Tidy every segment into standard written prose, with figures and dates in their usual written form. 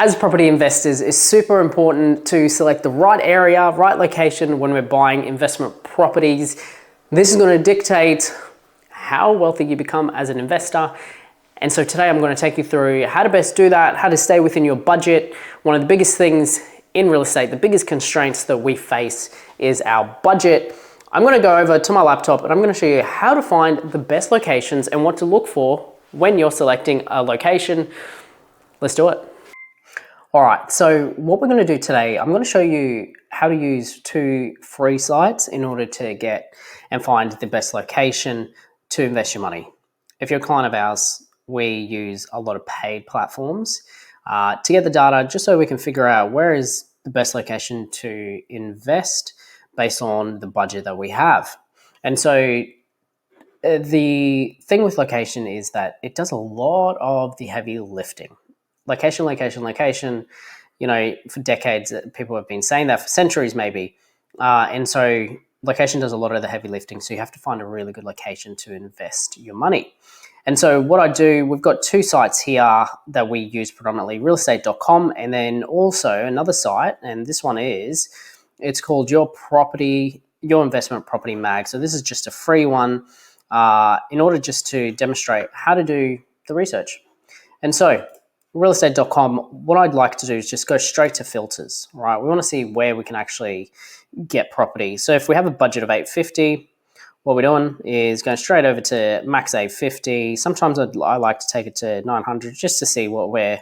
as property investors, it's super important to select the right area, right location when we're buying investment properties. This is going to dictate how wealthy you become as an investor. And so today I'm going to take you through how to best do that, how to stay within your budget. One of the biggest things in real estate, the biggest constraints that we face is our budget. I'm going to go over to my laptop and I'm going to show you how to find the best locations and what to look for when you're selecting a location. Let's do it. All right, so what we're going to do today, I'm going to show you how to use 2 free sites in order to get and find the best location to invest your money. If you're a client of ours, we use a lot of paid platforms to get the data just so we can figure out where is the best location to invest based on the budget that we have. And so the thing with location is that it does a lot of the heavy lifting. Location, location, location, you know, for decades, people have been saying that, for centuries maybe. And so location does a lot of the heavy lifting. So you have to find a really good location to invest your money. And so what I do, we've got 2 sites here that we use predominantly, realestate.com, and then also another site, and this one it's called Your Investment Property Mag. So this is just a free one in order just to demonstrate how to do the research. And so realestate.com, what I'd like to do is just go straight to filters, right? We want to see where we can actually get property. So if we have a budget of $850, what we're doing is going straight over to max $850. Sometimes I like to take it to $900 just to see what we're,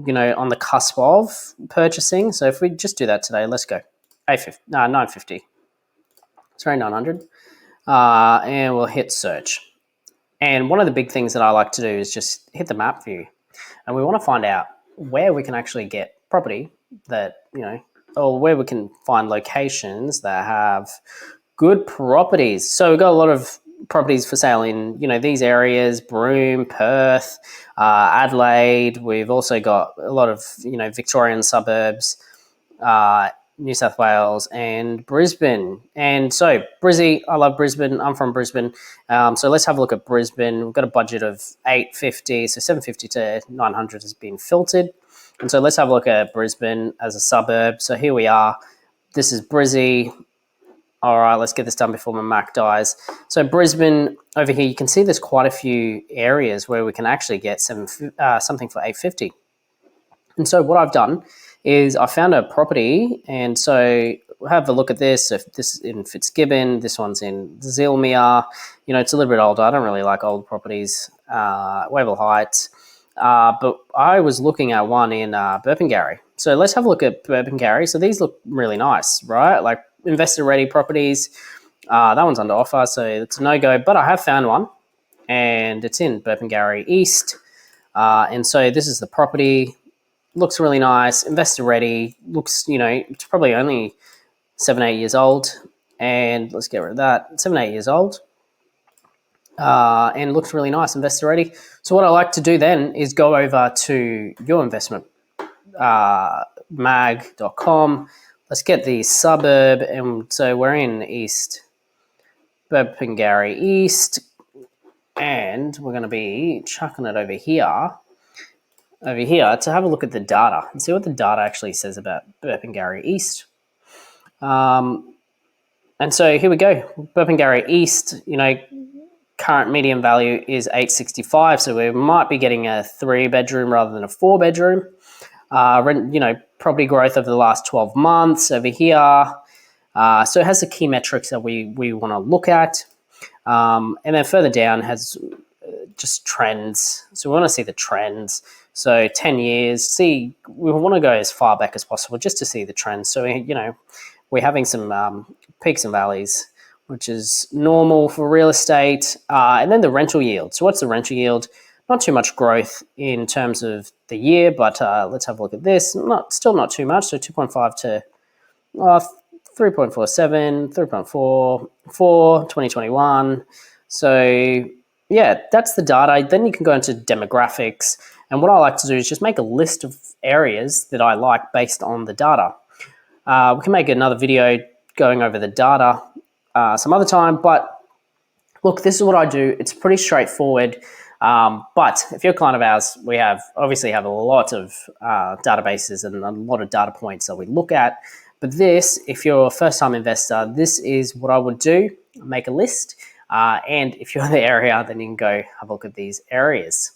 on the cusp of purchasing. So if we just do that today, let's go. $950. Sorry, $900. And we'll hit search. And one of the big things that I like to do is just hit the map view. And we want to find out where we can actually get property that, or where we can find locations that have good properties. So we've got a lot of properties for sale in, these areas, Broome, Perth, Adelaide. We've also got a lot of, Victorian suburbs, New South Wales and Brisbane. And so Brizzy, I love Brisbane. I'm from Brisbane. So let's have a look at Brisbane. We've got a budget of $850. So $750 to $900 has been filtered. And so let's have a look at Brisbane as a suburb. So here we are. This is Brizzy. All right, let's get this done before my Mac dies. So Brisbane, over here, you can see there's quite a few areas where we can actually get something for $850. And so what I've done is I found a property, and so we'll have a look at this. If this is in Fitzgibbon, this one's in Zilmere. It's a little bit older. I don't really like old properties. Wavell Heights. But I was looking at one in Burpengary. So let's have a look at Burpengary. So these look really nice, right? Like investor-ready properties. That one's under offer, so it's a no-go. But I have found one, and it's in Burpengary East. And so this is the property. Looks really nice, investor ready, looks, it's probably only 7-8 years old. And let's get rid of that, 7-8 years old. And looks really nice, investor ready. So what I like to do then is go over to Your Investment mag.com. Let's get the suburb. And so we're in East, Burpengary East. And we're going to be chucking it over here to have a look at the data and see what the data actually says about Burpengary East. And so here we go. Burpengary East, current median value is $865. So we might be getting a 3-bedroom rather than a 4-bedroom. Property growth over the last 12 months over here. So it has the key metrics that we want to look at. And then further down has just trends. So we want to see the trends. So 10 years, we want to go as far back as possible just to see the trends. So, we're having some peaks and valleys, which is normal for real estate. And then the rental yield. So what's the rental yield? Not too much growth in terms of the year, but let's have a look at this. Still not too much. So 2.5 to 3.47, 3.44, 2021. So yeah, that's the data. Then you can go into demographics. And what I like to do is just make a list of areas that I like based on the data. We can make another video going over the data some other time, but look, this is what I do. It's pretty straightforward. But if you're a client of ours, we obviously have a lot of databases and a lot of data points that we look at. But this, if you're a first-time investor, this is what I would do: make a list. And if you're in the area, then you can go have a look at these areas.